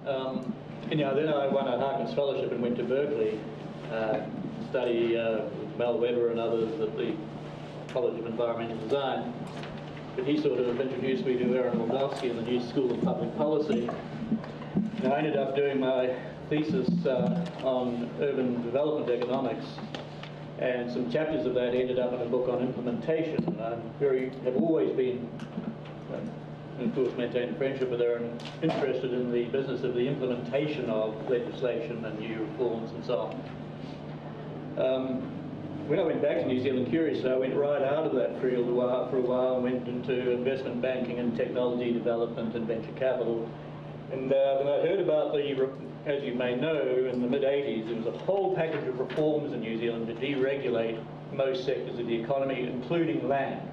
Then I won a Harkness Fellowship and went to Berkeley to study with Mel Weber and others at the College of Environmental Design. But he sort of introduced me to Aaron Wildowski in the New School of Public Policy. And I ended up doing my thesis on urban development economics, and some chapters of that ended up in a book on implementation. I have always been, and of course maintained a friendship with Aaron, interested in the business of the implementation of legislation and new reforms and so on. When I went back to New Zealand, curiously, I went right out of that field for a while and went into investment banking and technology development and venture capital. And then I heard about as you may know, in the mid-80s, there was a whole package of reforms in New Zealand to deregulate most sectors of the economy, including land.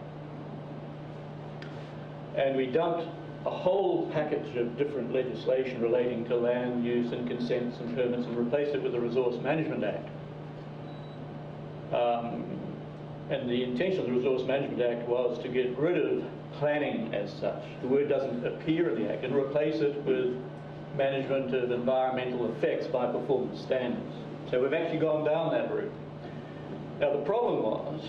And we dumped a whole package of different legislation relating to land use and consents and permits and replaced it with the Resource Management Act. And the intention of the Resource Management Act was to get rid of planning as such. The word doesn't appear in the Act, and replace it with management of environmental effects by performance standards. So we've actually gone down that route. Now the problem was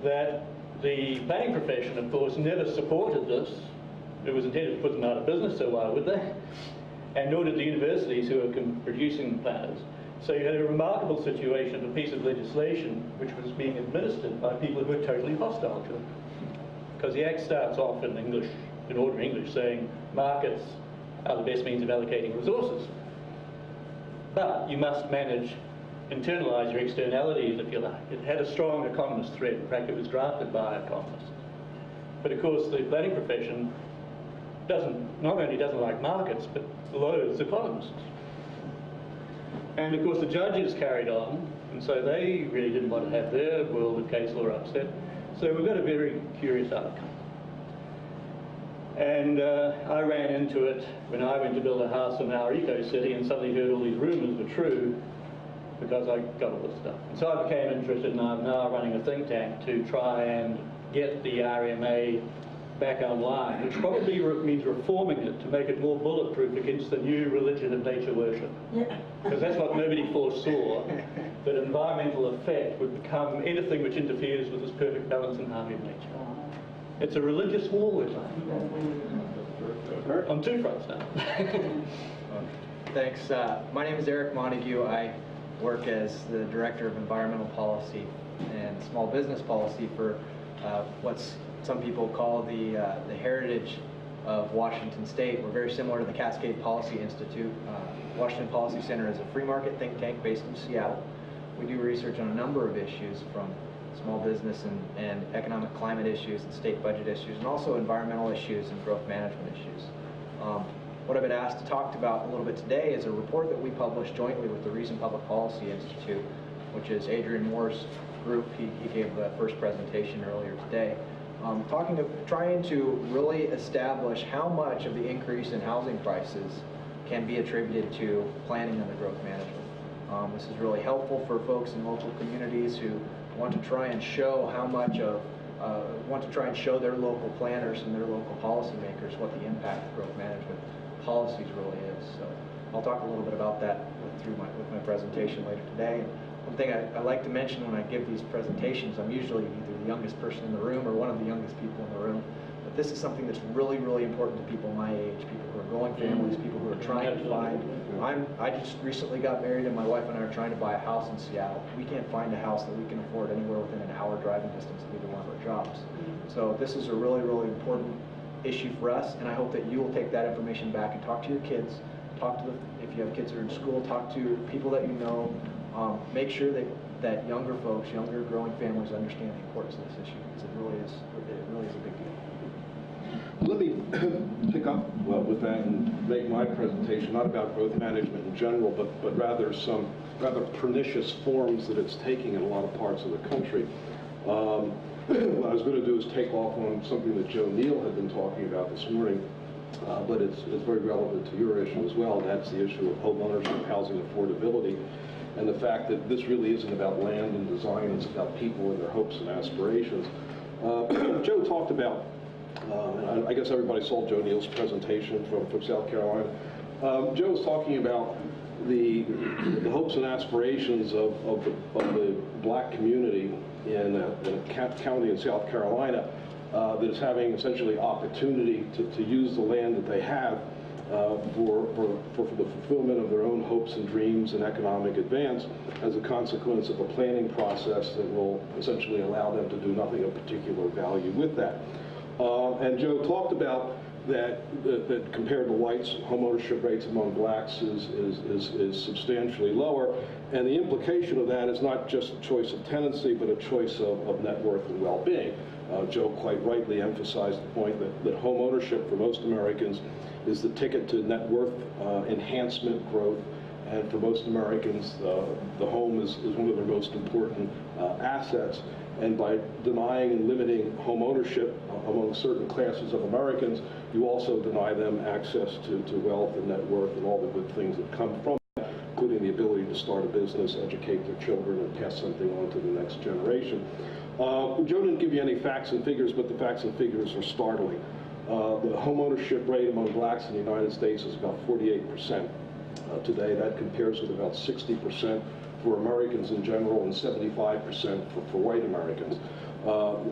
that the planning profession, of course, never supported this. It was intended to put them out of business, so why would they? And nor did the universities who are producing planners. So you had a remarkable situation of a piece of legislation which was being administered by people who were totally hostile to it. Because the Act starts off in English, in ordinary English, saying markets are the best means of allocating resources. But you must internalize your externalities, if you like. It had a strong economist thread. In fact, it was drafted by economists. But of course, the planning profession not only doesn't like markets, but loathes economists. And of course the judges carried on, and so they really didn't want to have their world of case law upset. So we've got a very curious outcome. And I ran into it when I went to build a house in our eco-city and suddenly heard all these rumours were true because I got all this stuff. And so I became interested, and I'm now running a think tank to try and get the RMA back online, which probably means reforming it to make it more bulletproof against the new religion of nature worship. Because that's what nobody foresaw, that environmental effect would become anything which interferes with this perfect balance and harmony of nature. It's a religious war we're playing. On two fronts now. Thanks. My name is Eric Montague. I work as the Director of Environmental Policy and Small Business Policy for what's some people call the heritage of Washington State. We're very similar to the Cascade Policy Institute. Washington Policy Center is a free market think tank based in Seattle. We do research on a number of issues, from small business and economic climate issues and state budget issues, and also environmental issues and growth management issues. What I've been asked to talk about a little bit today is a report that we published jointly with the Reason Public Policy Institute, which is Adrian Moore's group. He gave the first presentation earlier today. Trying to really establish how much of the increase in housing prices can be attributed to planning and the growth management. This is really helpful for folks in local communities who want to try and show their local planners and their local policymakers what the impact of growth management policies really is. So I'll talk a little bit about that with my presentation later today. One thing I like to mention when I give these presentations, I'm usually either the youngest person in the room or one of the youngest people in the room, but this is something that's really, really important to people my age, people who are growing families, people who are trying to find. I just recently got married, and my wife and I are trying to buy a house in Seattle. We can't find a house that we can afford anywhere within an hour driving distance of either one of our jobs. So this is a really, really important issue for us, and I hope that you will take that information back and talk to your kids, if you have kids who are in school, talk to people that you know. Make sure that younger folks, younger growing families understand the importance of this issue, because it really is a big deal. Let me pick up with that and make my presentation not about growth management in general, but rather some rather pernicious forms that it's taking in a lot of parts of the country. What I was going to do is take off on something that Joe Neal had been talking about this morning, but it's very relevant to your issue as well, and that's the issue of home ownership, housing affordability, and the fact that this really isn't about land and design, it's about people and their hopes and aspirations. Joe talked about, and I guess everybody saw Joe Neal's presentation from South Carolina, Joe was talking about the hopes and aspirations of the black community in a county in South Carolina that is having essentially opportunity to use the land that they have for the fulfillment of their own hopes and dreams and economic advance as a consequence of a planning process that will essentially allow them to do nothing of particular value with that. And Joe talked about that compared to whites, homeownership rates among blacks is substantially lower, and the implication of that is not just a choice of tenancy, but a choice of net worth and well-being. Joe quite rightly emphasized the point that home ownership for most Americans is the ticket to net worth enhancement growth, and for most Americans, the home is one of their most important assets. And by denying and limiting home ownership among certain classes of Americans, you also deny them access to wealth and net worth and all the good things that come from that, including the ability to start a business, educate their children, and pass something on to the next generation. Joe didn't give you any facts and figures, but the facts and figures are startling. The home ownership rate among blacks in the United States is about 48% today. That compares with about 60% for Americans in general and 75% for white Americans.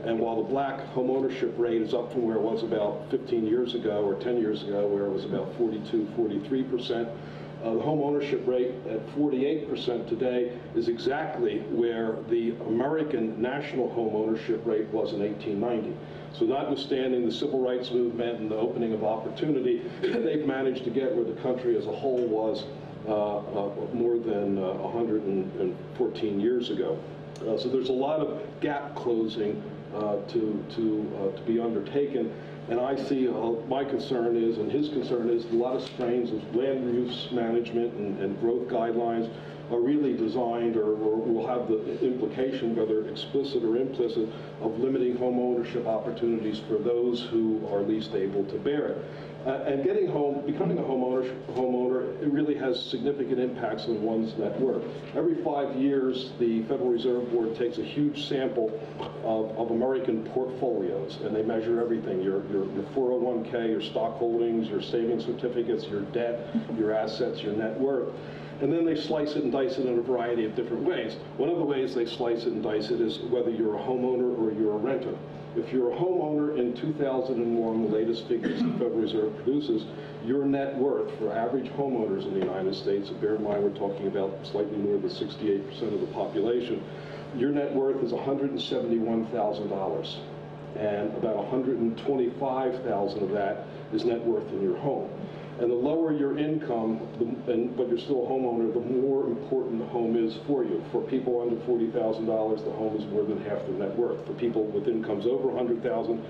And while the black home ownership rate is up from where it was about 15 years ago or 10 years ago, where it was about 42, 43%, the home ownership rate at 48% today is exactly where the American national home ownership rate was in 1890. So notwithstanding the civil rights movement and the opening of opportunity, they've managed to get where the country as a whole was more than 114 years ago. So there's a lot of gap closing to be undertaken. And I see my concern is, and his concern is, a lot of strains of land use management and growth guidelines are really designed or will have the implication, whether explicit or implicit, of limiting home ownership opportunities for those who are least able to bear it. And becoming a homeowner, it really has significant impacts on one's net worth. Every 5 years, the Federal Reserve Board takes a huge sample of American portfolios, and they measure everything, your 401k, your stock holdings, your savings certificates, your debt, your assets, your net worth. And then they slice it and dice it in a variety of different ways. One of the ways they slice it and dice it is whether you're a homeowner or you're a renter. If you're a homeowner in 2001, the latest figures the Federal Reserve produces, your net worth for average homeowners in the United States, bear in mind we're talking about slightly more than 68% of the population, your net worth is $171,000. And about $125,000 of that is net worth in your home. And the lower your income, but you're still a homeowner, the more important the home is for you. For people under $40,000, the home is more than half their net worth. For people with incomes over $100,000,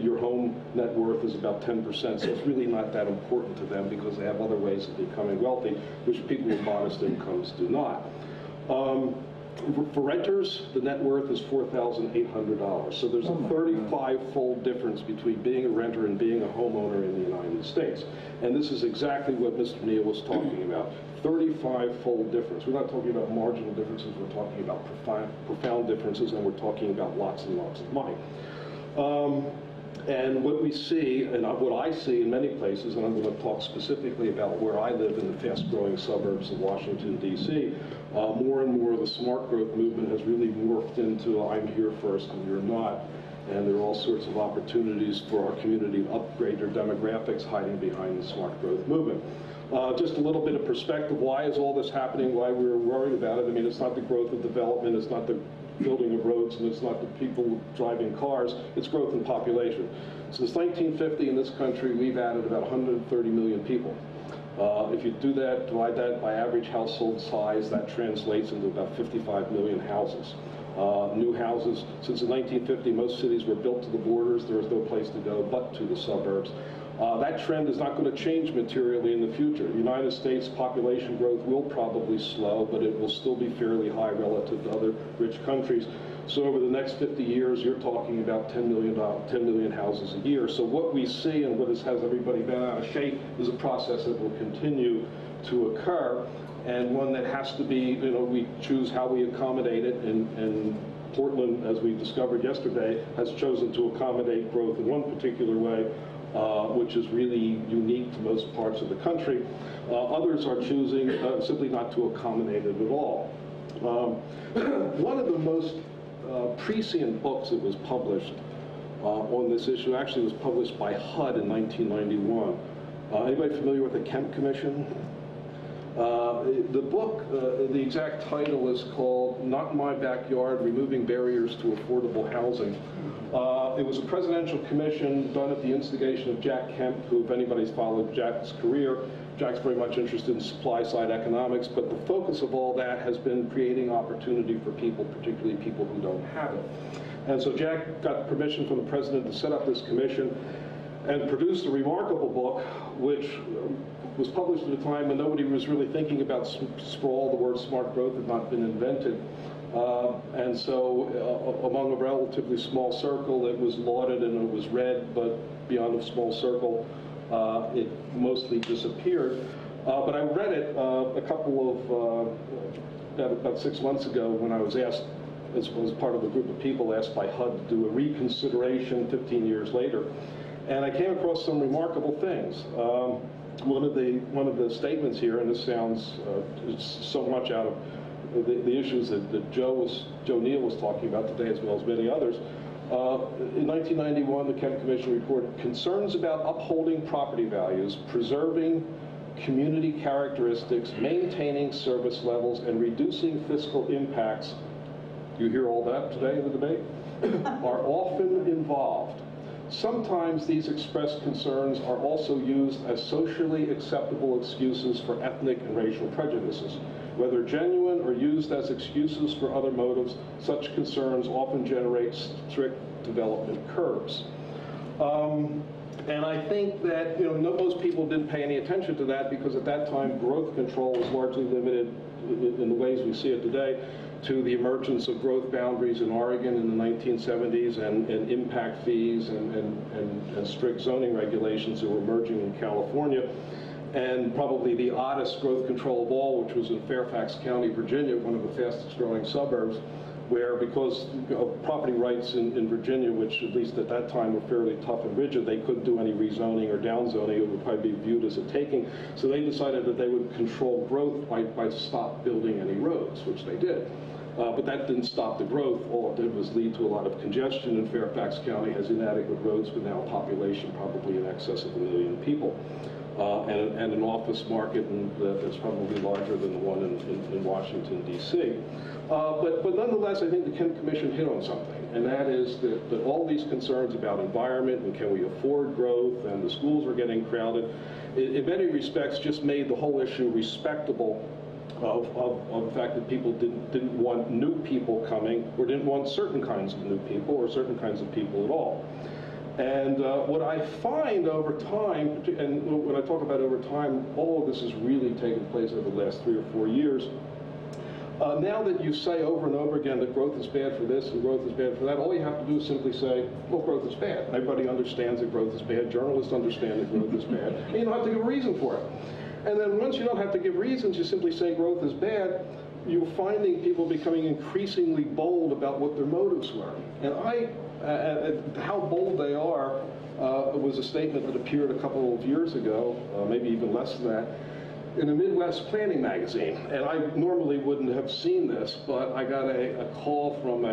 your home net worth is about 10%. So it's really not that important to them because they have other ways of becoming wealthy, which people with modest incomes do not. For renters, the net worth is $4,800. So there's a 35-fold difference between being a renter and being a homeowner in the United States. And this is exactly what Mr. Neal was talking about. 35-fold difference. We're not talking about marginal differences, we're talking about profound differences, and we're talking about lots and lots of money. And what we see, and what I see in many places, and I'm going to talk specifically about where I live in the fast-growing suburbs of Washington, D.C., more and more the smart growth movement has really morphed into I'm here first and you're not. And there are all sorts of opportunities for our community to upgrade their demographics hiding behind the smart growth movement. Just a little bit of perspective, why is all this happening, why we're worried about it? I mean, it's not the growth of development, it's not the building of roads, and it's not the people driving cars, it's growth in population. Since 1950 in this country, we've added about 130 million people. If you do that, divide that by average household size, that translates into about 55 million houses. New houses, since the 1950, most cities were built to the borders. There was no place to go but to the suburbs. That trend is not going to change materially in the future. The United States population growth will probably slow, but it will still be fairly high relative to other rich countries. So over the next 50 years, you're talking about 10 million houses a year. So what we see and what has everybody been out of shape is a process that will continue to occur, and one that has to be, we choose how we accommodate it, and Portland, as we discovered yesterday, has chosen to accommodate growth in one particular way. which is really unique to most parts of the country. Others are choosing simply not to accommodate it at all. One of the most prescient books that was published on this issue actually was published by HUD in 1991. Anybody familiar with the Kemp Commission? The book, the exact title is called Not in My Backyard, Removing Barriers to Affordable Housing. It was a presidential commission done at the instigation of Jack Kemp, who, if anybody's followed Jack's career, Jack's very much interested in supply-side economics, but the focus of all that has been creating opportunity for people, particularly people who don't have it. And so Jack got permission from the president to set up this commission and produced a remarkable book, which was published at a time when nobody was really thinking about sprawl. The word smart growth had not been invented. And so among a relatively small circle, it was lauded and it was read, but beyond a small circle, it mostly disappeared. But I read it a couple of, about 6 months ago when I was asked, as part of a group of people asked by HUD to do a reconsideration 15 years later. And I came across some remarkable things. One of the statements here, and this sounds so much out of the issues that Joe Neal was talking about today, as well as many others. In 1991, the Kemp Commission reported concerns about upholding property values, preserving community characteristics, maintaining service levels, and reducing fiscal impacts. You hear all that today in the debate? Are often involved. Sometimes these expressed concerns are also used as socially acceptable excuses for ethnic and racial prejudices. Whether genuine or used as excuses for other motives, such concerns often generate strict development curves. And I think that most people didn't pay any attention to that because at that time growth control was largely limited in the ways we see it today to the emergence of growth boundaries in Oregon in the 1970s and impact fees and strict zoning regulations that were emerging in California. And probably the oddest growth control of all, which was in Fairfax County, Virginia, one of the fastest growing suburbs, where because of property rights in Virginia, which at least at that time were fairly tough and rigid, they couldn't do any rezoning or downzoning. It would probably be viewed as a taking. So they decided that they would control growth by stop building any roads, which they did. But that didn't stop the growth. All it did was lead to a lot of congestion, and Fairfax County has inadequate roads with now a population probably in excess of 1 million people. And an office market that's probably larger than the one in Washington, D.C. But nonetheless, I think the Kemp Commission hit on something, and that is that all these concerns about environment and can we afford growth and the schools were getting crowded, in many respects just made the whole issue respectable of the fact that people didn't want new people coming or didn't want certain kinds of new people or certain kinds of people at all. And what I find over time, and when I talk about over time, all of this has really taken place over the last 3 or 4 years. Now that you say over and over again that growth is bad for this and growth is bad for that, all you have to do is simply say, well, growth is bad. Everybody understands that growth is bad. Journalists understand that growth is bad. And you don't have to give a reason for it. And then once you don't have to give reasons, you simply say growth is bad, you're finding people becoming increasingly bold about what their motives were. And how bold they are was a statement that appeared a couple of years ago, maybe even less than that, in a Midwest planning magazine. And I normally wouldn't have seen this, but I got a call from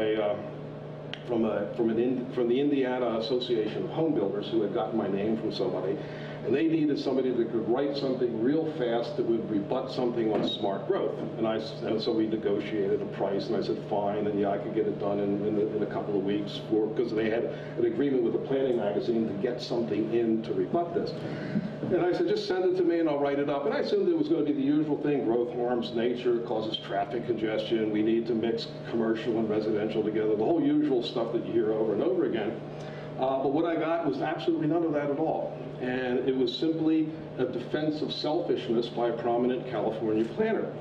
the Indiana Association of Home Builders who had gotten my name from somebody. And they needed somebody that could write something real fast that would rebut something on smart growth. And so we negotiated a price, and I said, fine, and yeah, I could get it done in a couple of weeks because they had an agreement with the planning magazine to get something in to rebut this. And I said, just send it to me and I'll write it up. And I assumed it was going to be the usual thing. Growth harms nature, causes traffic congestion. We need to mix commercial and residential together. The whole usual stuff that you hear over and over again. But what I got was absolutely none of that at all. And it was simply a defense of selfishness by a prominent California planner.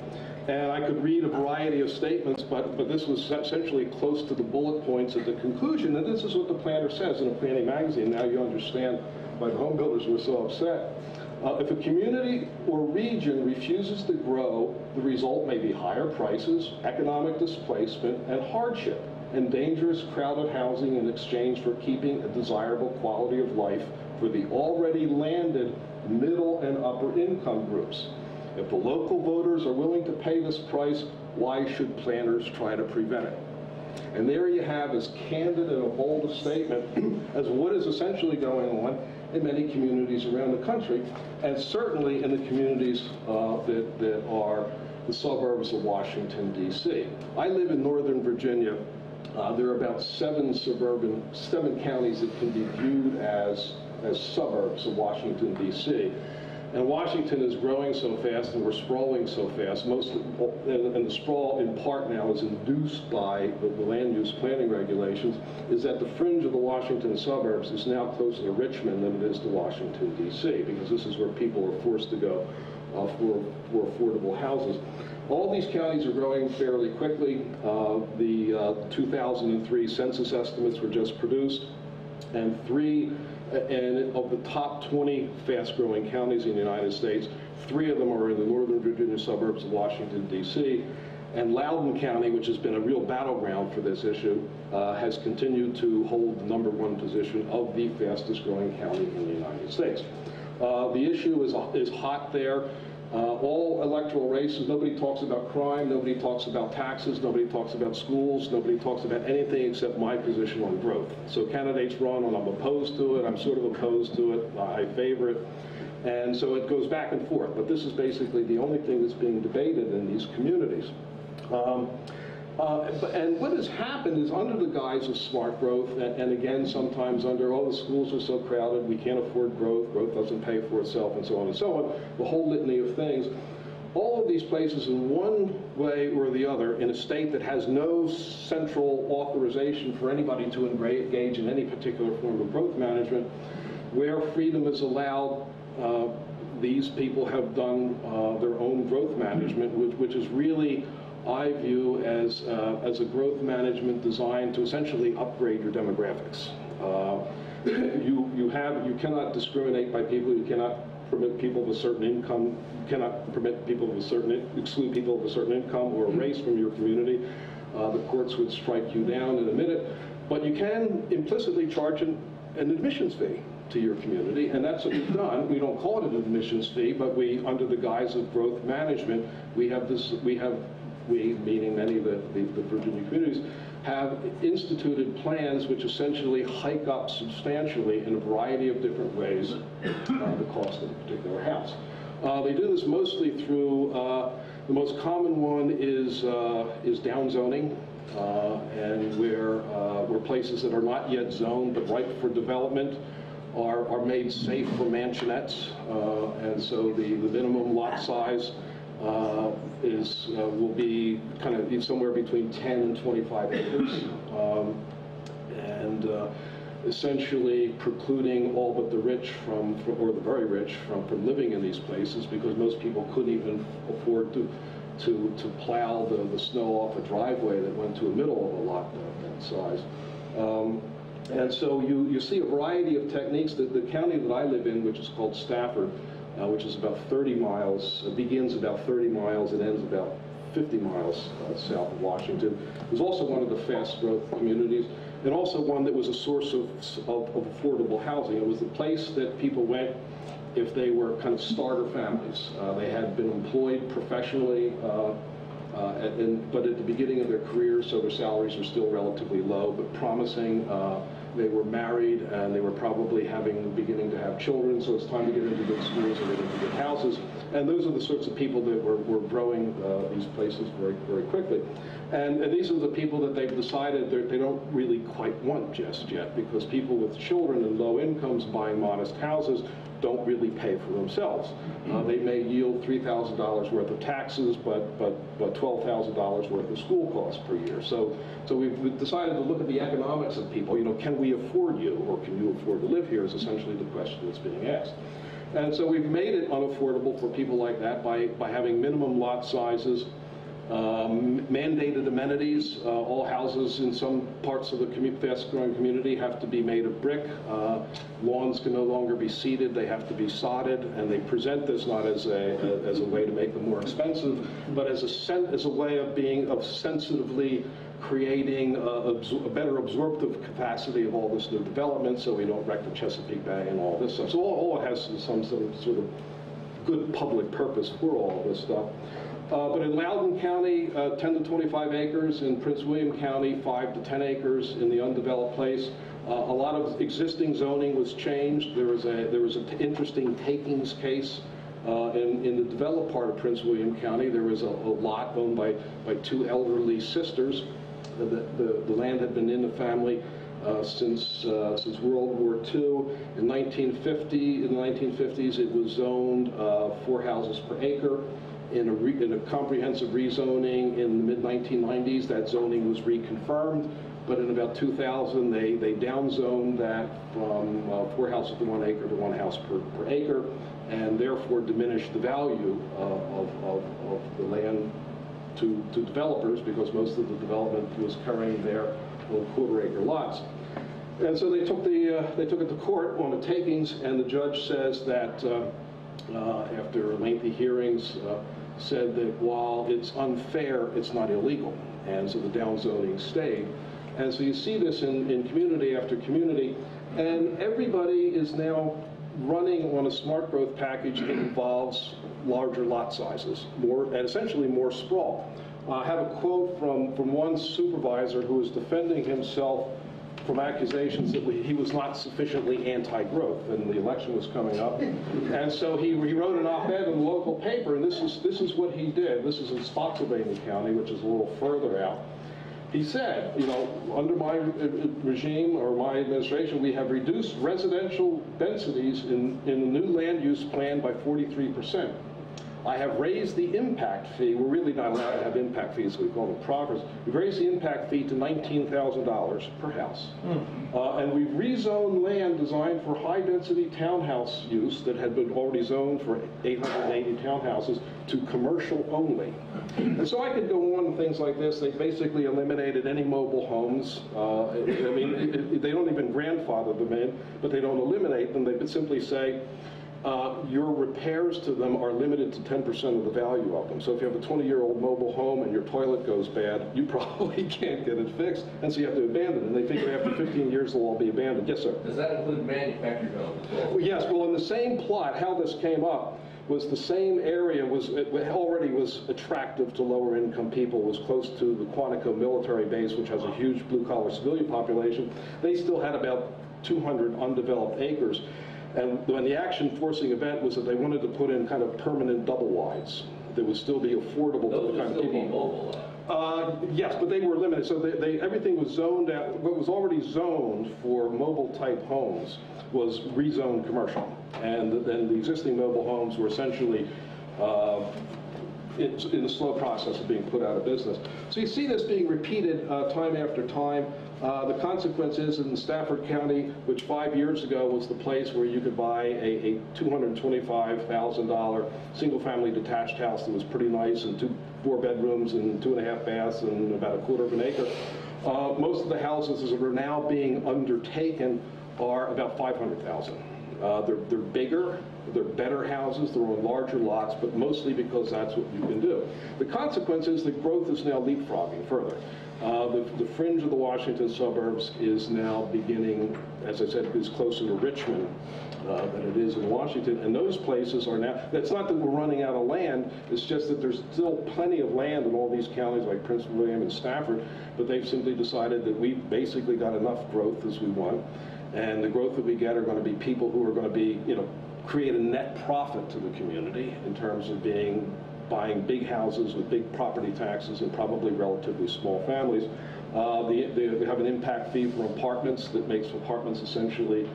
And I could read a variety of statements, but this was essentially close to the bullet points at the conclusion. And this is what the planner says in a planning magazine. Now you understand why the home builders were so upset. If a community or region refuses to grow, the result may be higher prices, economic displacement, and hardship, and dangerous crowded housing in exchange for keeping a desirable quality of life for the already landed middle and upper income groups. If the local voters are willing to pay this price, why should planners try to prevent it? And there you have as candid and a bold a statement as what is essentially going on in many communities around the country, and certainly in the communities that are the suburbs of Washington, D.C. I live in Northern Virginia. There are about seven counties that can be viewed as suburbs of Washington, D.C. And Washington is growing so fast and we're sprawling so fast, and the sprawl in part now is induced by the land use planning regulations, is that the fringe of the Washington suburbs is now closer to Richmond than it is to Washington, D.C., because this is where people are forced to go for affordable houses. All these counties are growing fairly quickly. The 2003 census estimates were just produced, and of the top 20 fast-growing counties in the United States, 3 of them are in the Northern Virginia suburbs of Washington, D.C., and Loudoun County, which has been a real battleground for this issue, has continued to hold the #1 position of the fastest-growing county in the United States. The issue is hot there. All electoral races, nobody talks about crime, nobody talks about taxes, nobody talks about schools, nobody talks about anything except my position on growth. So candidates run on I'm opposed to it, I'm sort of opposed to it, I favor it. And so it goes back and forth. But this is basically the only thing that's being debated in these communities. And what has happened is under the guise of smart growth, and again, sometimes under, oh, the schools are so crowded, we can't afford growth, growth doesn't pay for itself, and so on and so on, the whole litany of things, all of these places in one way or the other, in a state that has no central authorization for anybody to engage in any particular form of growth management, where freedom is allowed, these people have done their own growth management, which is really, I view as a growth management designed to essentially upgrade your demographics. You cannot discriminate by people. You cannot permit people of a certain income. You cannot permit people of a certain exclude people of a certain income or race from your community. The courts would strike you down in a minute. But you can implicitly charge an admissions fee to your community, and that's what we've done. We don't call it an admissions fee, but we, under the guise of growth management, we, meaning many of the Virginia communities, have instituted plans which essentially hike up substantially in a variety of different ways the cost of a particular house. They do this mostly through, the most common one is downzoning, and where places that are not yet zoned but ripe for development are made safe for mansionettes, and so the minimum lot size will be kind of somewhere between 10 and 25 acres, and essentially precluding all but the rich or the very rich from living in these places, because most people couldn't even afford to plow the snow off a driveway that went to the middle of a lot that size. And so you see a variety of techniques. The county that I live in, which is called Stafford, which is about 30 miles, begins about 30 miles and ends about 50 miles south of Washington, was also one of the fast growth communities, and also one that was a source of affordable housing. It was the place that people went if they were kind of starter families. They had been employed professionally, but at the beginning of their careers, so their salaries were still relatively low, but promising. They were married, and they were probably beginning to have children, so it's time to get into good schools and get into good houses. And those are the sorts of people that were growing these places very, very quickly. And these are the people that they've decided they don't really quite want just yet, because people with children and low incomes buying modest houses don't really pay for themselves. They may yield $3,000 worth of taxes, but $12,000 worth of school costs per year. So we've decided to look at the economics of people. You know, can we afford you, or can you afford to live here, is essentially the question that's being asked. And so we've made it unaffordable for people like that by having minimum lot sizes, mandated amenities. All houses in some parts of the fast-growing community have to be made of brick. Lawns can no longer be seeded; they have to be sodded. And they present this not as a way to make them more expensive, but as a way of sensitively creating a better absorptive capacity of all this new development so we don't wreck the Chesapeake Bay and all this stuff. So all it has is some sort of good public purpose for all of this stuff. But in Loudoun County, 10 to 25 acres. In Prince William County, 5 to 10 acres in the undeveloped place. A lot of existing zoning was changed. There was an interesting takings case in the developed part of Prince William County. There was a lot owned by two elderly sisters. The land had been in the family since World War II. In the 1950s, it was zoned 4 houses per acre. In a comprehensive rezoning in the mid-1990s, that zoning was reconfirmed. But in about 2000, they downzoned that from 4 houses to 1 acre to 1 house per acre, and therefore diminished the value of the land to developers, because most of the development was occurring there on 1/4 acre lots. And so they took it to court on the takings, and the judge says that after lengthy hearings, said that while it's unfair, it's not illegal, and so the downzoning stayed. And so you see this in community after community, and everybody is now running on a smart growth package that involves larger lot sizes, and essentially more sprawl. I have a quote from one supervisor who was defending himself from accusations that he was not sufficiently anti-growth, and the election was coming up. And so he wrote an op-ed in the local paper, and this is what he did. This is in Spotsylvania County, which is a little further out. He said, under my regime or my administration, we have reduced residential densities in the new land use plan by 43%. I have raised the impact fee. We're really not allowed to have impact fees, so we call them proffers. We've raised the impact fee to $19,000 per house. And we've rezoned land designed for high-density townhouse use that had been already zoned for 880 townhouses to commercial only. And so I could go on with things like this. They basically eliminated any mobile homes. They don't even grandfather them in, but they don't eliminate them. They would simply say, your repairs to them are limited to 10% of the value of them. So if you have a 20-year-old mobile home and your toilet goes bad, you probably can't get it fixed, and so you have to abandon it. And they figure after 15 years they'll all be abandoned. Yes, sir? Does that include manufactured homes? Well, yes. Well, in the same plot, how this came up was the same area already was attractive to lower income people. It was close to the Quantico military base, which has a huge blue-collar civilian population. They still had about 200 undeveloped acres. And when the action forcing event was that they wanted to put in kind of permanent double wides that would still be affordable to the kind of people. Yes, but they were limited. So everything was zoned out. What was already zoned for mobile type homes was rezoned commercial. And then the existing mobile homes were essentially in the slow process of being put out of business. So you see this being repeated time after time. The consequence is in Stafford County, which 5 years ago was the place where you could buy a $225,000 single-family detached house that was pretty nice, and 4 bedrooms and 2.5 baths and about 1/4 of an acre. Most of the houses that are now being undertaken are about $500,000. They're bigger, they're better houses, they're on larger lots, but mostly because that's what you can do. The consequence is that growth is now leapfrogging further. The fringe of the Washington suburbs is now beginning, as I said, is closer to Richmond than it is in Washington, and those places are now, it's not that we're running out of land, it's just that there's still plenty of land in all these counties like Prince William and Stafford, but they've simply decided that we've basically got enough growth as we want, and the growth that we get are going to be people who are going to be, create a net profit to the community in terms of buying big houses with big property taxes and probably relatively small families. They have an impact fee for apartments that makes apartments essentially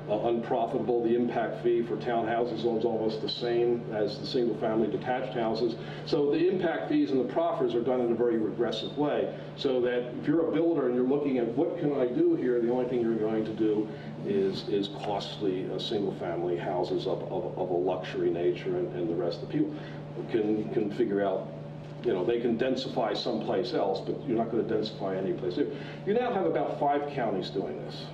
unprofitable. The impact fee for townhouses is almost the same as the single-family detached houses. So the impact fees and the proffers are done in a very regressive way, so that if you're a builder and you're looking at what can I do here, the only thing you're going to do is costly single-family houses of a luxury nature, and the rest of the people can figure out, they can densify someplace else, but you're not going to densify any place. You now have about 5 counties doing this,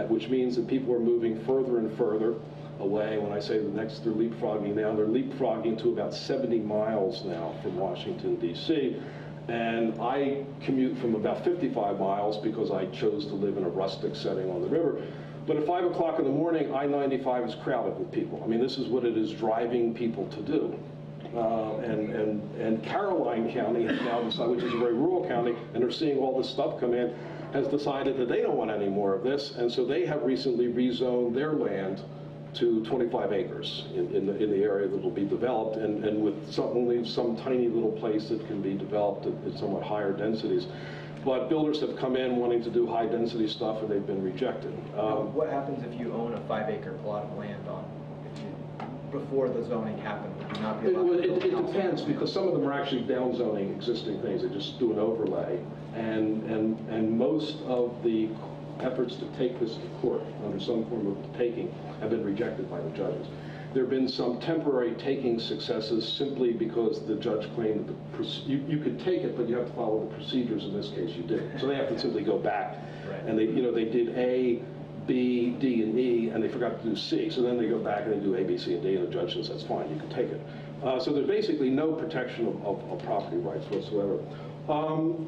which means that people are moving further and further away. When I say they're leapfrogging now, they're leapfrogging to about 70 miles now from Washington, D.C., And I commute from about 55 miles because I chose to live in a rustic setting on the river. But at 5 o'clock in the morning, I-95 is crowded with people. I mean, this is what it is driving people to do. And Caroline County has now decided, which is a very rural county, and they're seeing all this stuff come in, has decided that they don't want any more of this, and so they have recently rezoned their land to 25 acres in the area that will be developed, and with only some tiny little place that can be developed at somewhat higher densities. But builders have come in wanting to do high-density stuff, and they've been rejected. What happens if you own a 5-acre plot of land before the zoning happened? Would you not be allowed to build It houses? depends, because some of them are actually downzoning existing things. They just do an overlay. And most of the efforts to take this to court under some form of taking have been rejected by the judges. There have been some temporary taking successes simply because the judge claimed that you could take it, but you have to follow the procedures. In this case, you did. So they have to simply go back. Right. And they did A, B, D, and E, and they forgot to do C. So then they go back and they do A, B, C, and D, and the judge says, that's fine, you can take it. So there's basically no protection of property rights whatsoever.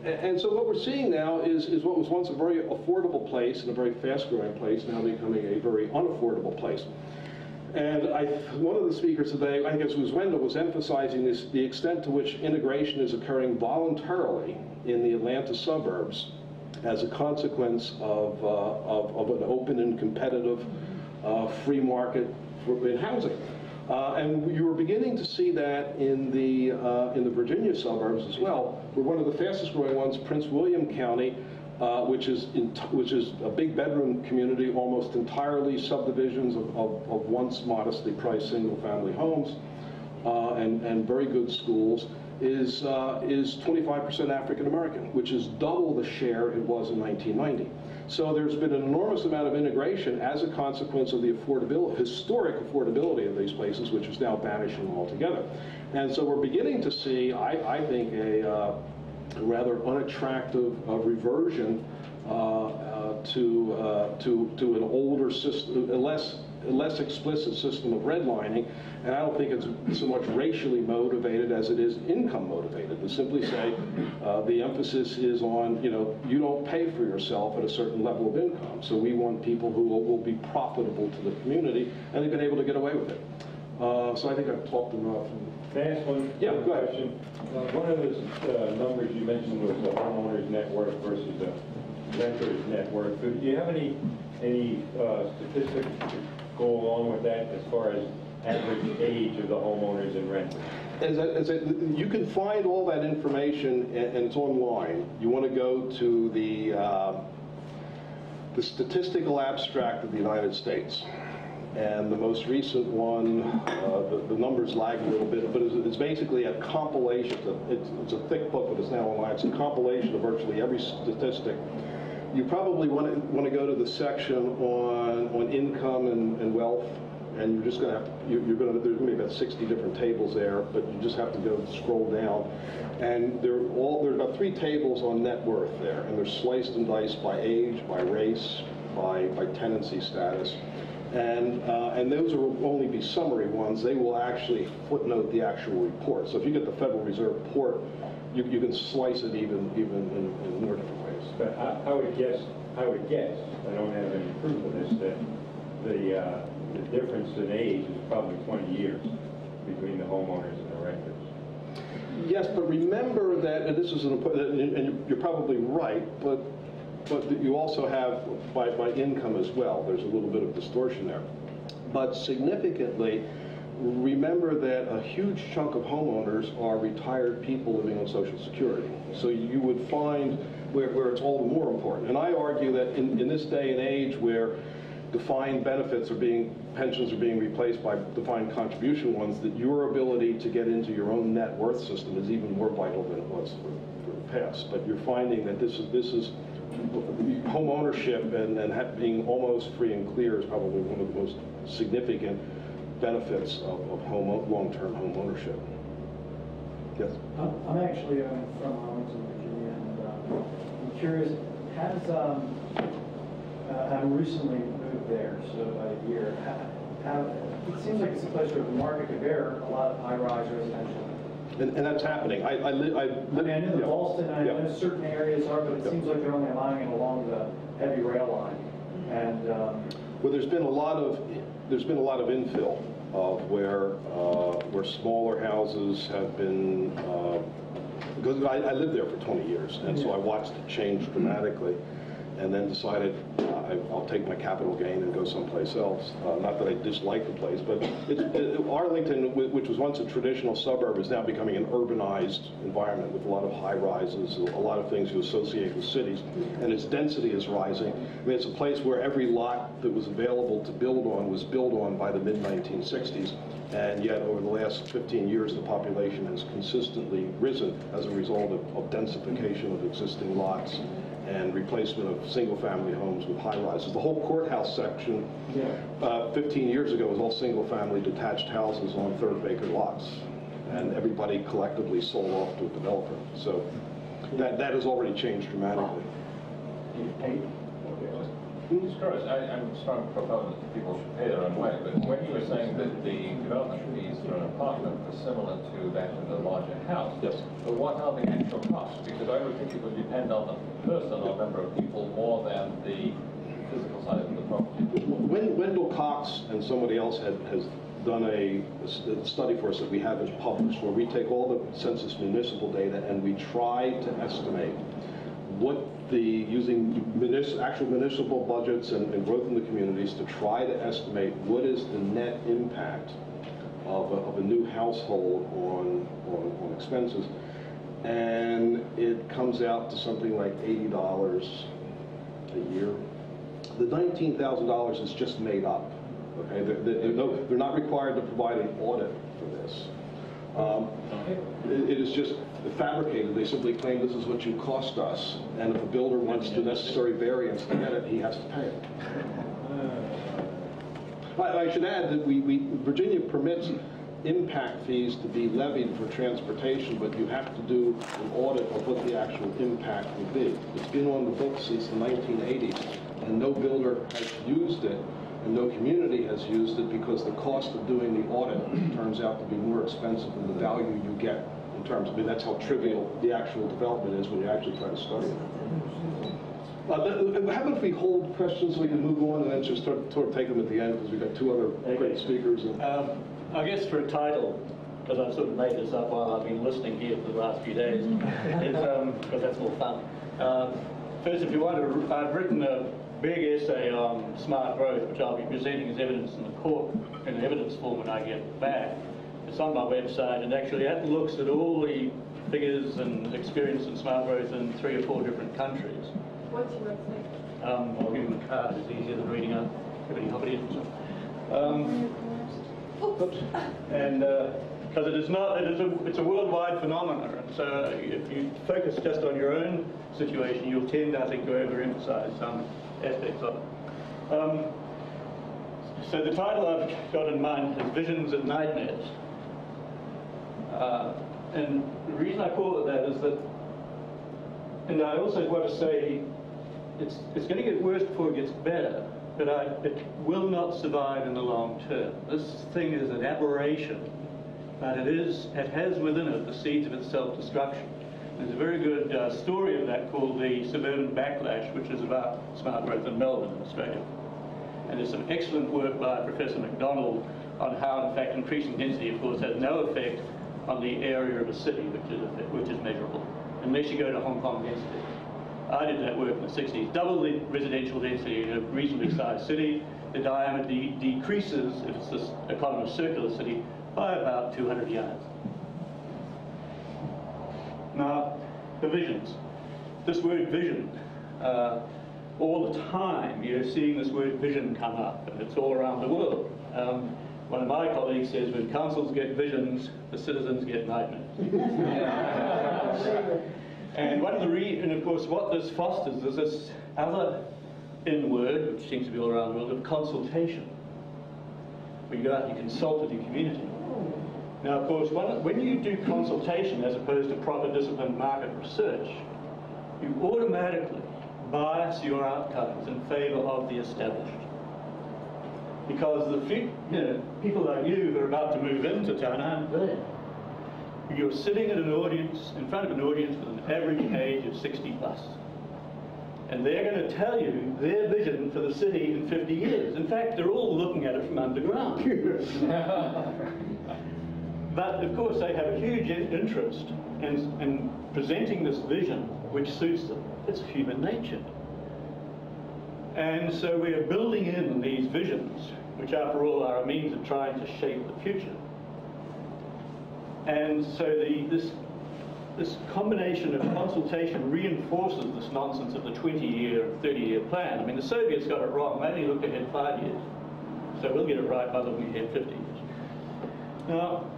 And so what we're seeing now is what was once a very affordable place and a very fast-growing place now becoming a very unaffordable place. And one of the speakers today, I think it was Wendell, was emphasizing the extent to which integration is occurring voluntarily in the Atlanta suburbs as a consequence of an open and competitive free market in housing. And you were beginning to see that in the Virginia suburbs as well, where one of the fastest growing ones, Prince William County, which is a big bedroom community, almost entirely subdivisions of once modestly priced single-family homes, and very good schools, is 25% African American, which is double the share it was in 1990. So there's been an enormous amount of integration as a consequence of the historic affordability of these places, which is now vanishing altogether. And so we're beginning to see, I think, a rather unattractive reversion to an older system, a less explicit system of redlining. And I don't think it's so much racially motivated as it is income motivated. To simply say the emphasis is on, you don't pay for yourself at a certain level of income. So we want people who will be profitable to the community, and they've been able to get away with it. So I think I've talked enough. Can I ask one question? One of the numbers you mentioned was the homeowner's net worth versus the renter's net worth. Do you have any statistics to go along with that as far as average age of the homeowners and renters? You can find all that information, and it's online. You want to go to the statistical abstract of the United States. And the most recent one, the numbers lag a little bit, but it's basically a compilation. It's a thick book, but it's now online. It's a compilation of virtually every statistic. You probably want to go to the section on income and wealth, and you're just going to have to, there's going to be about 60 different tables there, but you just have to go scroll down. And there's about 3 tables on net worth there, and they're sliced and diced by age, by race, by tenancy status. And those will only be summary ones. They will actually footnote the actual report. So if you get the Federal Reserve report, you can slice it even in more different ways. But I would guess, I don't have any proof of this, that the difference in age is probably 20 years between the homeowners and the renters. Yes, but remember that, and this is and you're probably right, but you also have by income as well. There's a little bit of distortion there. But significantly, remember that a huge chunk of homeowners are retired people living on Social Security. So you would find where it's all the more important. And I argue that in this day and age where defined benefits pensions are being replaced by defined contribution ones, that your ability to get into your own net worth system is even more vital than it was for the past. But you're finding that this is home ownership and being almost free and clear is probably one of the most significant benefits of long-term home ownership. Yes? I'm actually from Arlington, Virginia, and I'm curious, I've recently moved there, so about a year. It seems like it's a place where the market could bear a lot of high-rise residential. And that's happening. I mean, I know the Ballston, I Yeah. know certain areas are, but it seems like they're only allowing it along the heavy rail line. And, Well, there's been a lot of infill of where smaller houses have been, because I lived there for 20 years, and so I watched it change dramatically, and then decided I'll take my capital gain and go someplace else. Not that I dislike the place, but Arlington, which was once a traditional suburb, is now becoming an urbanized environment with a lot of high rises, a lot of things you associate with cities, and its density is rising. I mean, it's a place where every lot that was available to build on was built on by the mid-1960s, and yet over the last 15 years the population has consistently risen as a result of densification of existing lots and replacement of single-family homes with high-rises. The whole courthouse section, 15 years ago, was all single-family detached houses on third-acre lots, and everybody collectively sold off to a developer. So that has already changed dramatically. Just curious, I'm a strong proponent that people should pay their own way, but when you were saying that the development fees for an apartment were similar to that of a larger house, Yes. but what are the actual costs? Because I would think it would depend on the person or number of people more than the physical size of the property. Wendell Cox and somebody else has done a study for us that we haven't published, where we take all the census municipal data and we try to estimate what using actual municipal budgets and growth in the communities to try to estimate what is the net impact of a new household on expenses. And it comes out to something like $80 a year. The $19,000 is just made up. Okay, they're not required to provide an audit for this. It is just fabricated. They simply claim this is what you cost us, and if a builder wants the necessary variance to get it, he has to pay it. I should add that Virginia permits impact fees to be levied for transportation, but you have to do an audit of what the actual impact will be. It's been on the books since the 1980s, and no builder has used it, and no community has used it, because the cost of doing the audit turns out to be more expensive than the value you get in terms of, I mean, that's how trivial the actual development is when you actually try to study it. How about if we hold questions so we can move on and then just sort of take them at the end, because we've got two other great speakers. And I guess for a title, because I've sort of made this up while I've been listening here for the last few days, because that's more fun. First, if you want to, I've written a big essay on smart growth, which I'll be presenting as evidence in the court, in evidence form when I get back. It's on my website, and actually that looks at all the figures and experience in smart growth in 3 or 4 different countries. What's your website? I'll give you the card, it's easier than reading out. Everybody oops. And because it's a worldwide phenomenon, and so if you focus just on your own situation, you'll tend, I think, to overemphasize some aspects of it. So the title I've got in mind is Visions and Nightmares. And the reason I call it that is that, and I also want to say, it's going to get worse before it gets better, but it will not survive in the long term. This thing is an aberration, but it has within it the seeds of its self-destruction. There's a very good story of that called the Suburban Backlash, which is about smart growth in Melbourne, in Australia. And there's some excellent work by Professor McDonald on how, in fact, increasing density, of course, has no effect on the area of a city, which is measurable, unless you go to Hong Kong density. I did that work in the 60s. Double the residential density in a reasonably sized city. The diameter decreases, if it's a kind of a circular city, by about 200 yards. Now, the visions. This word vision, all the time you're seeing this word vision come up, and it's all around the world. One of my colleagues says when councils get visions, the citizens get nightmares. And and of course what this fosters is this other in word, which seems to be all around the world, of consultation. Where you go out and you consult with your community. Now, of course, when you do consultation as opposed to proper disciplined market research, you automatically bias your outcomes in favor of the established. Because the people like you who are about to move into town aren't there. you're sitting at an audience, in front of an audience with an average age of 60 plus. And they're going to tell you their vision for the city in 50 years. In fact, they're all looking at it from underground. But of course, they have a huge interest in presenting this vision which suits them. It's human nature. And so we are building in these visions, which after all are a means of trying to shape the future. And so this combination of consultation reinforces this nonsense of the 20-year, 30-year plan. I mean, the Soviets got it wrong. They only looked ahead 5 years. So we'll get it right by looking ahead 50 years. Now,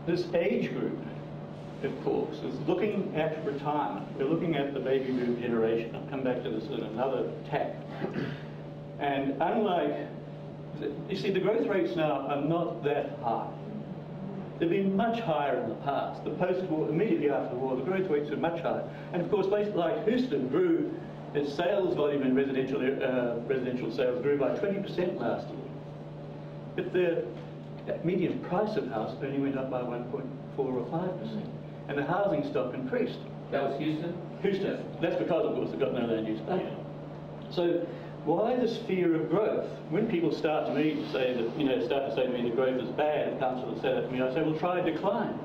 this age group, of course, is looking at retirement. We're looking at the baby boom generation. I'll come back to this in another tack. And unlike, you see, the growth rates now are not that high. They've been much higher in the past. The post-war, immediately after the war, the growth rates were much higher. And of course, places like Houston grew, its sales volume in residential sales grew by 20% last year. But the median price of house only went up by 1.4 or 5%. And the housing stock increased. That was Houston? Houston. That's because, of course, they've got no land use plan. So why this fear of growth? When people start to me to say that, start to say to me that growth is bad, councillors say that to me, I say, well, try decline.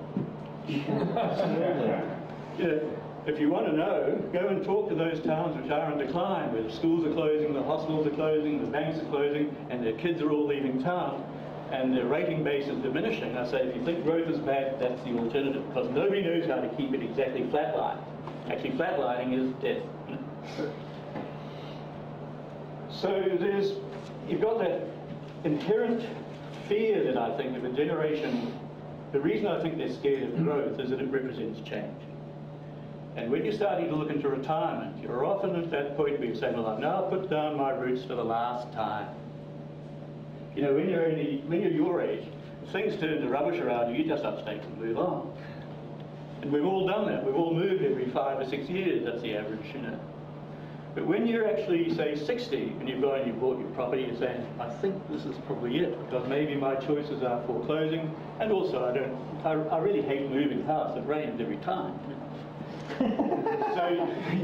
If you want to know, go and talk to those towns which are in decline, where the schools are closing, the hospitals are closing, the banks are closing, and their kids are all leaving town, and their rating base is diminishing. I say, if you think growth is bad, that's the alternative, because nobody knows how to keep it exactly flatlined. Actually, flatlining is death. So you've got that inherent fear that I think of a generation. The reason I think they're scared of growth is that it represents change. And when you're starting to look into retirement, you're often at that point where you say, well, I've now put down my roots for the last time. When you're your age, if things turn to rubbish around you, you just upstate and move on. And we've all done that. We've all moved every 5 or 6 years. That's the average, But when you're actually, say, 60, and you've gone and you've bought your property, you're saying, I think this is probably it, because maybe my choices are foreclosing, and also I really hate moving house. It rains every time. So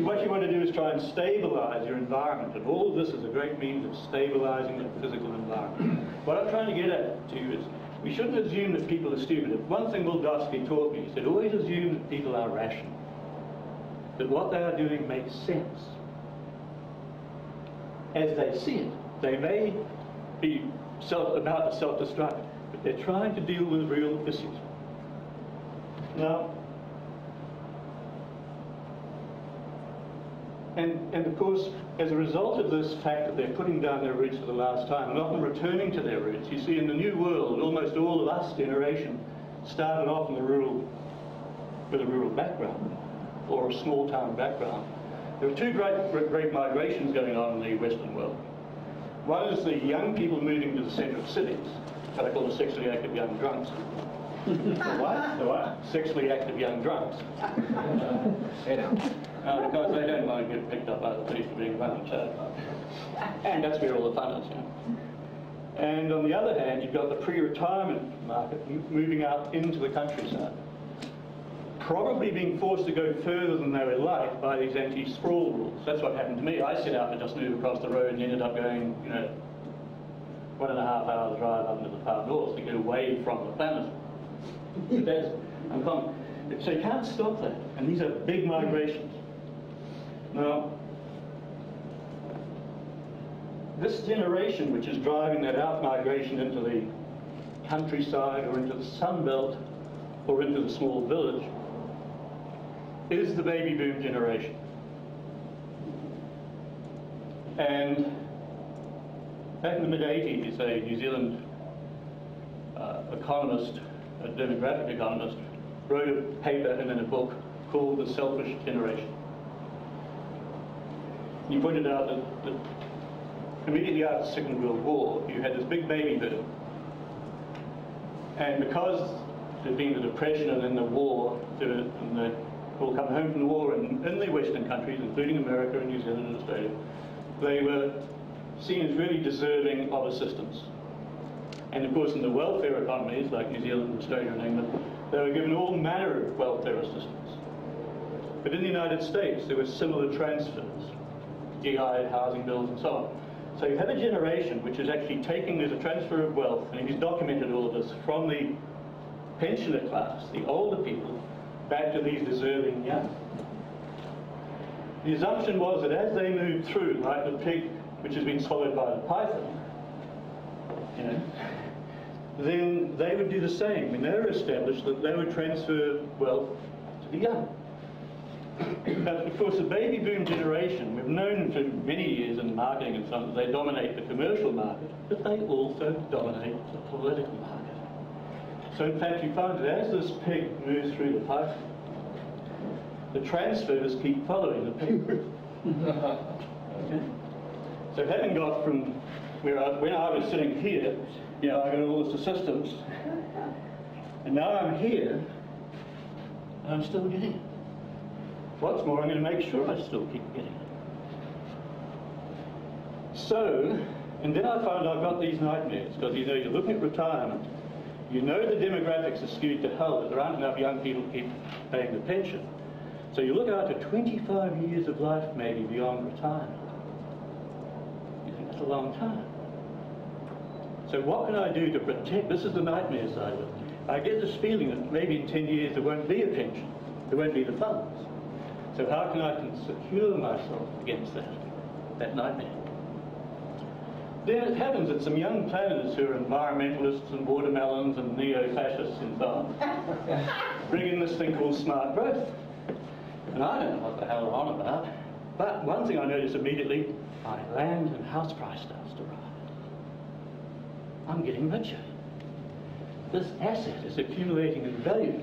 what you want to do is try and stabilize your environment, and all of this is a great means of stabilizing the physical environment. What I'm trying to get at to you is, we shouldn't assume that people are stupid. One thing Wildowski taught me, he said, always assume that people are rational, that what they are doing makes sense as they see it. They may be about to self-destruct, but they're trying to deal with real issues. Now, and of course, as a result of this fact that they're putting down their roots for the last time, and often returning to their roots, you see in the New World, almost all of us generation started off with a rural background, or a small town background. There are two great migrations going on in the Western world. One is the young people moving to the centre of cities, what I call the sexually active young drunks. The what? The what? Sexually active young drunks. Because they don't mind getting picked up by the police for being drunk. And that's where all the fun is. And on the other hand, you've got the pre-retirement market moving out into the countryside, probably being forced to go further than they would like by these anti-sprawl rules. That's what happened to me. I set out to just move across the road and ended up going, 1.5 hours drive up into the far north to get away from the planet. But that's uncommon. So you can't stop that. And these are big migrations. Now, this generation, which is driving that out-migration into the countryside or into the sun belt or into the small village, is the baby boom generation. And back in the mid-80s, a New Zealand economist, a demographic economist, wrote a paper and then a book called The Selfish Generation. He pointed out that immediately after the Second World War, you had this big baby boom. And because there'd been the Depression and then the war, and they all come home from the war in the Western countries, including America and New Zealand and Australia, they were seen as really deserving of assistance. And of course, in the welfare economies, like New Zealand, Australia, and England, they were given all manner of welfare assistance. But in the United States, there were similar transfers, GI, housing bills, and so on. So you have a generation which is actually taking, there's a transfer of wealth, and he's documented all of this, from the pensioner class, the older people, back to these deserving young. The assumption was that as they moved through, like the pig which has been swallowed by the python, you know, then they would do the same. When they were established, that they would transfer wealth to the young. But of course, the baby boom generation, we've known for many years in marketing and so on, that they dominate the commercial market, but they also dominate the political market. So in fact, you find that as this pig moves through the python, the transfers keep following the pig. Okay? So having got from when I was sitting here, you know, I got all this assistance, and now I'm here, and I'm still getting it. What's more, I'm going to make sure I still keep getting it. So, and then I found I've got these nightmares, because you know, you're looking at retirement, you know the demographics are skewed to hell, that there aren't enough young people to keep paying the pension. So you look out to 25 years of life maybe beyond retirement. You think that's a long time. So what can I do to protect? This is the nightmare side of it. I get this feeling that maybe in 10 years there won't be a pension. There won't be the funds. So how can I secure myself against that nightmare? Then it happens that some young planners who are environmentalists and watermelons and neo-fascists and so on bring in this thing called smart growth. And I don't know what the hell they're on about. But one thing I notice immediately, my land and house price starts to rise. I'm getting richer. This asset is accumulating in value.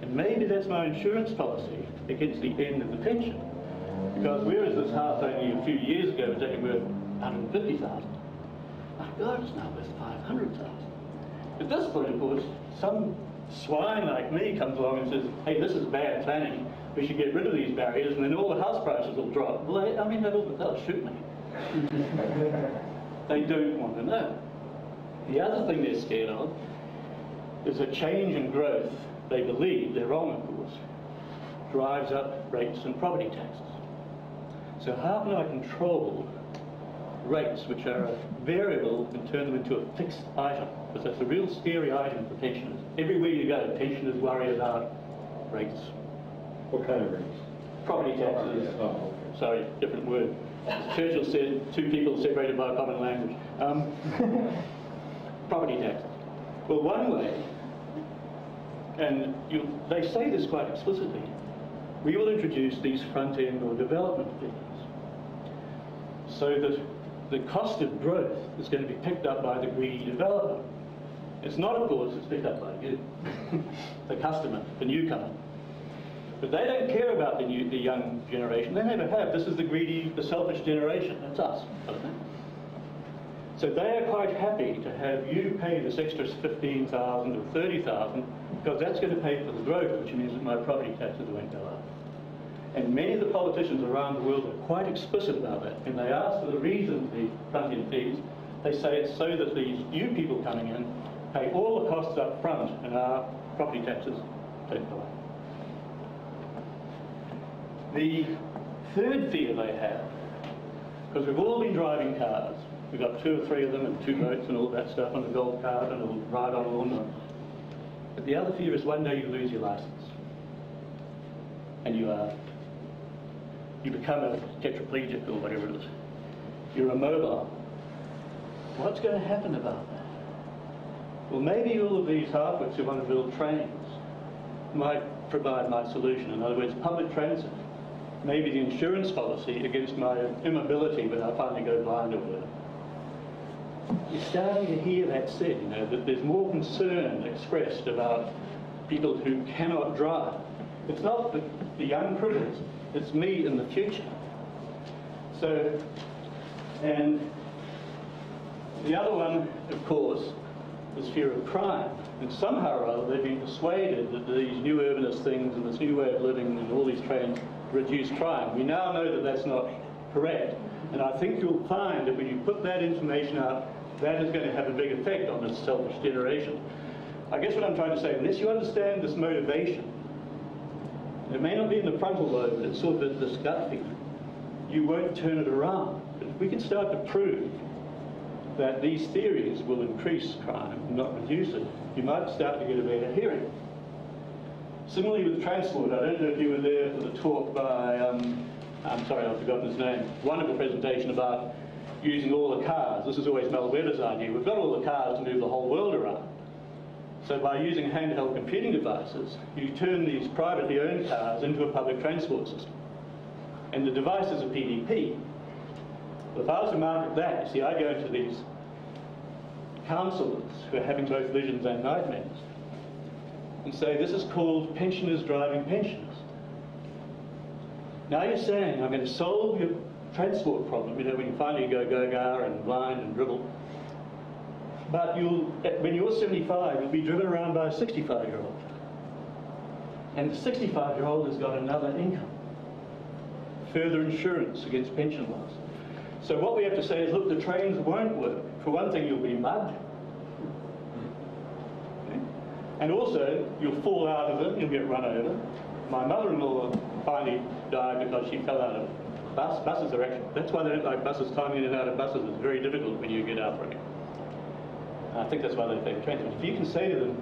And maybe that's my insurance policy against the end of the pension. Because whereas this house only a few years ago was only worth $150,000, my God, it's now worth $500,000. At this point, of course, some swine like me comes along and says, hey, this is bad planning. We should get rid of these barriers, and then all the house prices will drop. Well, they'll shoot me. They don't want to know. The other thing they're scared of is a change in growth. They believe, they're wrong of course, drives up rates and property taxes. So how can I control rates which are a variable and turn them into a fixed item? Because that's a real scary item for pensioners. Everywhere you go, pensioners worry about rates. What kind of rates? Property taxes. Oh, okay. Sorry, different word. Churchill said, two people separated by a common language. Property taxes. Well, one way, and they say this quite explicitly, we will introduce these front-end or development fees so that the cost of growth is going to be picked up by the greedy developer. It's not, of course, it's picked up by you, the customer, the newcomer. But they don't care about the young generation. They never have. This is the greedy, the selfish generation. That's us. So they are quite happy to have you pay this extra $15,000 or $30,000 because that's going to pay for the growth, which means that my property taxes won't go up. And many of the politicians around the world are quite explicit about that. When they ask for the reason for the front-end fees, they say it's so that these new people coming in pay all the costs up front and our property taxes don't go up. The third fear they have, because we've all been driving cars, we've got 2 or 3 of them and 2 boats and all that stuff on the golf cart and it'll ride on all night. But the other fear is one day you lose your license and you become a tetraplegic or whatever it is. You're immobile. What's going to happen about that? Well, maybe all of these half-wits who want to build trains might provide my solution. In other words, public transit. Maybe the insurance policy against my immobility when I finally go blind or whatever. You're starting to hear that said, you know, that there's more concern expressed about people who cannot drive. It's not the young criminals, it's me in the future. So, and the other one, of course, is fear of crime. And somehow or other they've been persuaded that these new urbanist things and this new way of living and all these trends reduce crime. We now know that that's not correct. And I think you'll find that when you put that information out that is going to have a big effect on this selfish generation. I guess what I'm trying to say, unless you understand this motivation, it may not be in the frontal lobe, but it's sort of this gut feeling, you won't turn it around. But if we can start to prove that these theories will increase crime, not reduce it, you might start to get a better hearing. Similarly with transport, I don't know if you were there for the talk by, I'm sorry, I've forgotten his name, wonderful presentation about using all the cars. This is always Mel Weber's idea. We've got all the cars to move the whole world around. So by using handheld computing devices, you turn these privately owned cars into a public transport system. And the device is a PDP. If I was to market that, you see, I go into these counsellors who are having both visions and nightmares and say, this is called pensioners driving pensioners. Now you're saying, I'm going to solve your transport problem, you know, when you finally go Gaga and blind and dribble. But when you're 75, you'll be driven around by a 65-year-old. And the 65-year-old has got another income. Further insurance against pension loss. So what we have to say is, look, the trains won't work. For one thing, you'll be mugged. Okay? And also, you'll fall out of them, you'll get run over. My mother-in-law finally died because she fell out of a bus. Buses are actually, that's why they don't like buses. Climbing in and out of buses is very difficult when you get out from it. I think that's why they take trains. But if you can say to them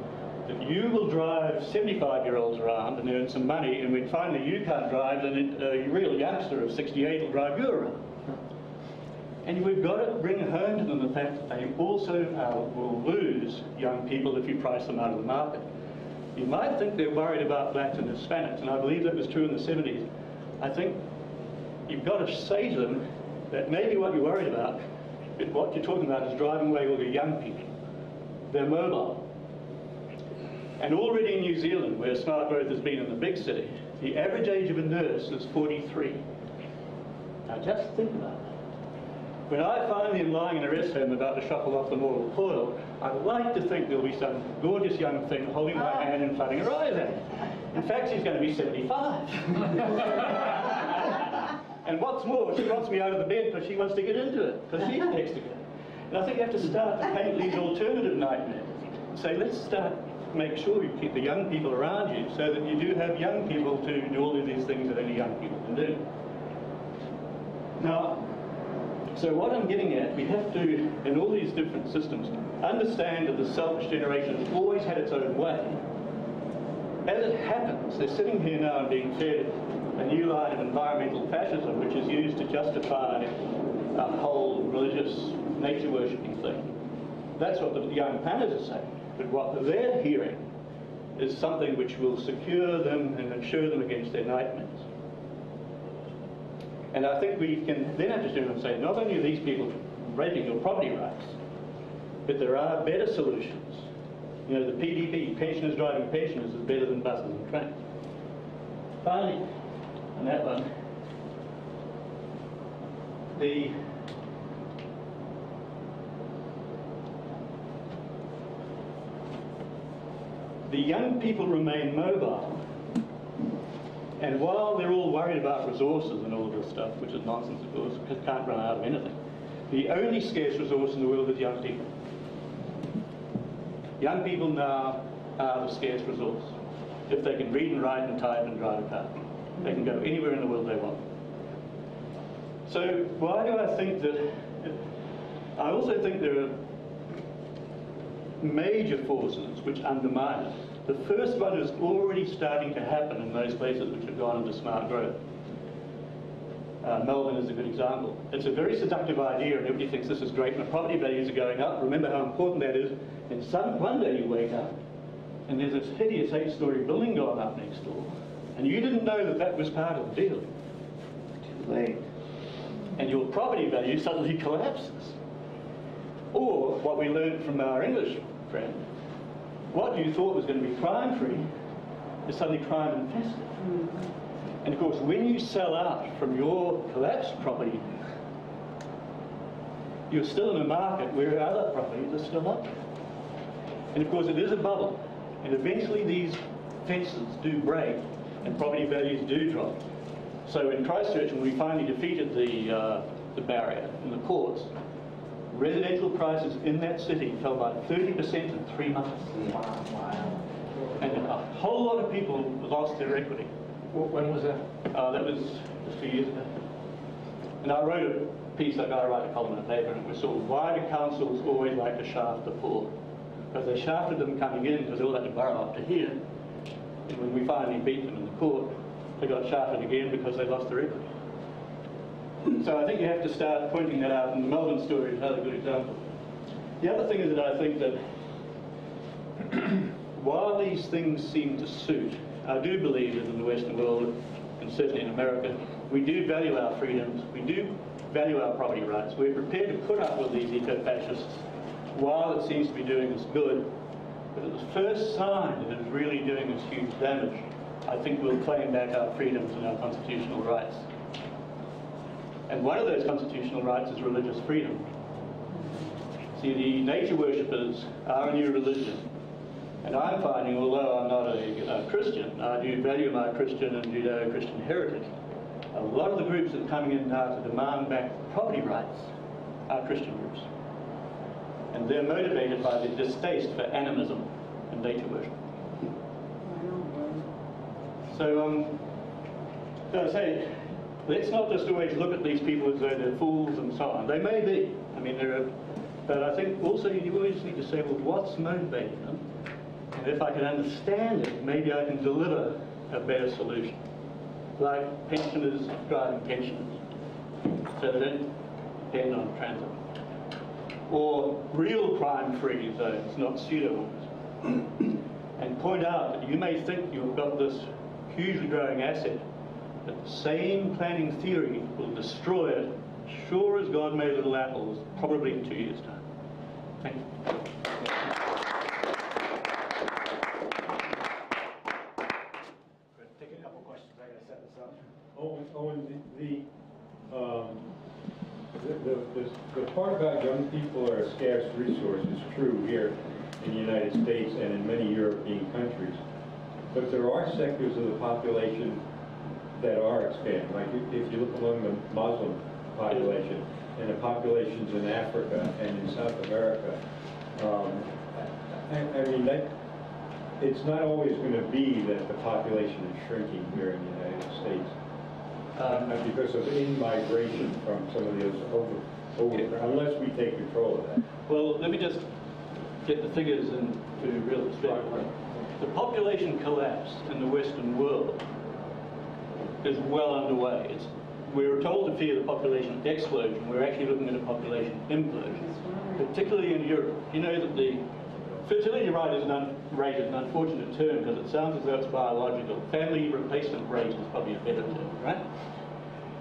that you will drive 75-year-olds around and earn some money, and when finally you can't drive, then a real youngster of 68 will drive you around. And we've got to bring home to them the fact that they also will lose young people if you price them out of the market. You might think they're worried about blacks and Hispanics, and I believe that was true in the 70s. I think you've got to say to them that maybe what you're worried about, but what you're talking about is driving away all the young people. They're mobile. And already in New Zealand, where smart growth has been in the big city, the average age of a nurse is 43. Now just think about that. When I finally am lying in a rest home about to shuffle off the mortal coil, I'd like to think there'll be some gorgeous young thing holding my hand and flooding her eyes at me. In fact, she's going to be 75. And what's more, she wants me out of the bed because she wants to get into it, because she's next to go. And I think you have to start to paint these alternative nightmares and say, let's start to make sure you keep the young people around you so that you do have young people to do all of these things that only young people can do. Now, so what I'm getting at, we have to, in all these different systems, understand that the selfish generation has always had its own way. As it happens, they're sitting here now and being fed a new line of environmental fascism, which is used to justify a whole religious nature worshipping thing. That's what the young planners are saying. But what they're hearing is something which will secure them and insure them against their nightmares. And I think we can then understand and say, not only are these people raping your property rights, but there are better solutions. You know, the PDP, pensioners driving pensioners, is better than buses and trains. Finally, on that one, the young people remain mobile. And while they're all worried about resources and all of this stuff, which is nonsense of course, because can't run out of anything, the only scarce resource in the world is young people. Young people now are the scarce resource. If they can read and write and type and drive a car, they can go anywhere in the world they want. So why do I think that? I also think there are major forces which undermine it. The first one is already starting to happen in those places which have gone into smart growth. Melbourne is a good example. It's a very seductive idea and everybody thinks this is great and the property values are going up. Remember how important that is. And one day you wake up and there's this hideous 8-story building going up next door and you didn't know that that was part of the deal. Too late. And your property value suddenly collapses. Or what we learned from our English friend, what you thought was going to be crime-free is suddenly crime-infested. And of course, when you sell out from your collapsed property, you're still in a market where other properties are still up. And of course, it is a bubble. And eventually these fences do break and property values do drop. So in Christchurch, when we finally defeated the barrier in the courts, residential prices in that city fell by 30% in 3 months. And a whole lot of people lost their equity. When was that? That was just 2 years ago. And I wrote a piece, I write a column in a paper, and it was sort of, why do councils always like to shaft the poor? Because they shafted them coming in because they all had to burrow up to here. And when we finally beat them in the court, they got shafted again because they lost their equity. So I think you have to start pointing that out, and the Melbourne story is another good example. The other thing is that I think that while these things seem to suit, I do believe that in the Western world, and certainly in America, we do value our freedoms, we do value our property rights. We're prepared to put up with these eco-fascists while it seems to be doing us good. But at the first sign that it is really doing us huge damage, I think we'll claim back our freedoms and our constitutional rights. And one of those constitutional rights is religious freedom. See, the nature worshippers are a new religion. And I'm finding, although I'm not a Christian, I do value my Christian and Judeo-Christian heritage. A lot of the groups that are coming in now to demand back property rights are Christian groups. And they're motivated by the distaste for animism and nature worship. So, as I say, let's not just always look at these people as though they're fools and so on. They may be. I mean, but I think also you always need to say, well, what's motivating them? And if I can understand it, maybe I can deliver a better solution. Like pensioners driving pensioners, so they don't depend on transit. Or real crime-free zones, not pseudo-ones. And point out that you may think you've got this hugely growing asset, but the same planning theory will destroy it, sure as God made little apples, probably in 2 years' time. Thank you. Take a couple questions. I gotta set this up. Owen, the part about young people are a scarce resource is true here in the United States and in many European countries. But there are sectors of the population that are expanding. Like if you look among the Muslim population and the populations in Africa and in South America, I mean, it's not always going to be that the population is shrinking here in the United States. Because of in-migration from some of those unless we take control of that. Well, let me just get the figures into real perspective. The population collapse in the Western world is well underway. We were told to fear the population explosion. We're actually looking at a population implosion, particularly in Europe. You know that the fertility rate is an unfortunate term because it sounds as though it's biological. Family replacement rate is probably a better term, right?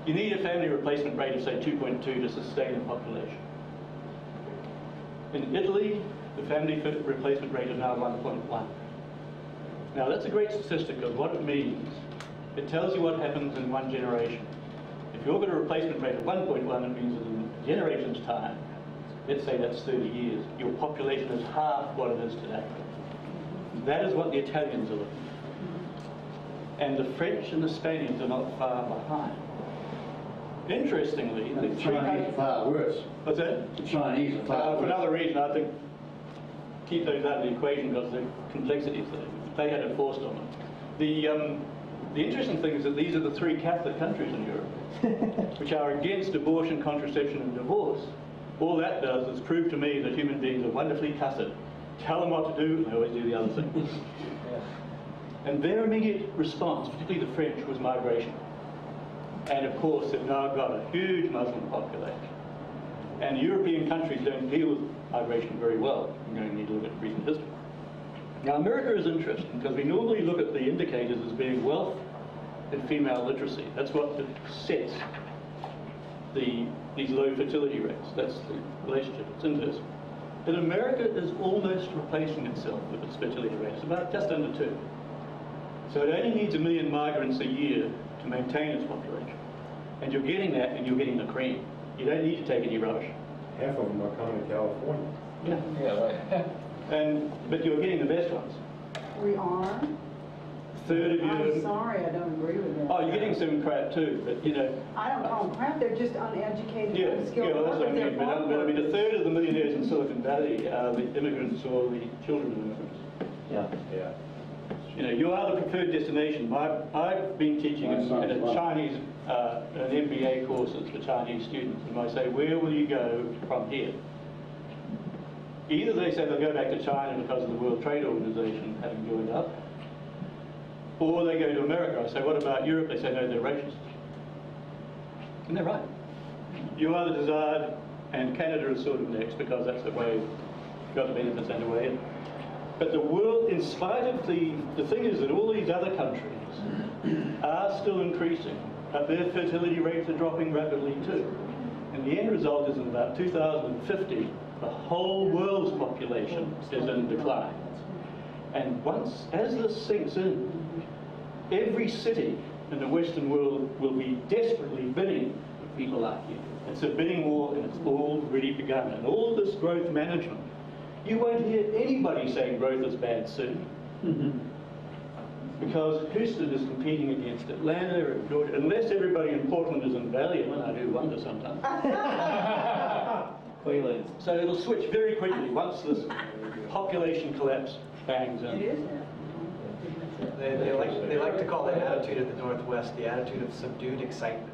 You need a family replacement rate of, say, 2.2 to sustain a population. In Italy, the family replacement rate is now 1.1. Now, that's a great statistic because what it means, it tells you what happens in one generation. If you've got a replacement rate of 1.1, it means that in a generation's time, let's say that's 30 years, your population is half what it is today. That is what the Italians are looking at. And the French and the Spaniards are not far behind. Interestingly, the Chinese are far worse. What's that? The Chinese are far For worse. another reason, I think, keep those out of the equation because the complexities that they had enforced on them. The interesting thing is that these are the 3 Catholic countries in Europe, which are against abortion, contraception, and divorce. All that does is prove to me that human beings are wonderfully cussed. Tell them what to do, and they always do the other thing. And their immediate response, particularly the French, was migration. And of course, they've now got a huge Muslim population. And European countries don't deal with migration very well. You're going to need to look at recent history. Now, America is interesting because we normally look at the indicators as being wealth and female literacy. That's what sets these low fertility rates. That's the relationship. It's inverse. But America is almost replacing itself with its fertility rate. It's about just under 2. So it only needs 1 million migrants a year to maintain its population. And you're getting that, and you're getting the cream. You don't need to take any rubbish. Half of them are coming to California. Yeah. Yeah, right. But you're getting the best ones. We are. third of I'm you. sorry, I don't agree with that. Oh, you're getting some crap too, but you know. I don't call them crap, they're just uneducated, Yeah, unskilled that's what I workers, they're mean. But farm I mean, a workers. third of the millionaires in Silicon Valley are the immigrants or the children of immigrants. Yeah. You know, you are the preferred destination. I've been teaching in a Chinese, an MBA courses for Chinese students, and I say, where will you go from here? Either they say they'll go back to China because of the World Trade Organization having joined up, or they go to America. I say, what about Europe? They say, no, they're racist. And they're right. You are the desired, and Canada is sort of next because that's the way you've got the benefits anyway. But the world, in spite of the thing is that all these other countries are still increasing, but their fertility rates are dropping rapidly too. And the end result is in about 2050, the whole world's population is in decline. And once, as this sinks in, every city in the Western world will be desperately bidding for people like you. It's a bidding war, and it's already begun. And all this growth management, you won't hear anybody saying growth is bad soon. Because Houston is competing against Atlanta and Georgia, unless everybody in Portland is in Valium, and I do wonder sometimes. Clearly. So it'll switch very quickly once this population collapse bangs in. It is that. They like to call that attitude of the Northwest the attitude of subdued excitement.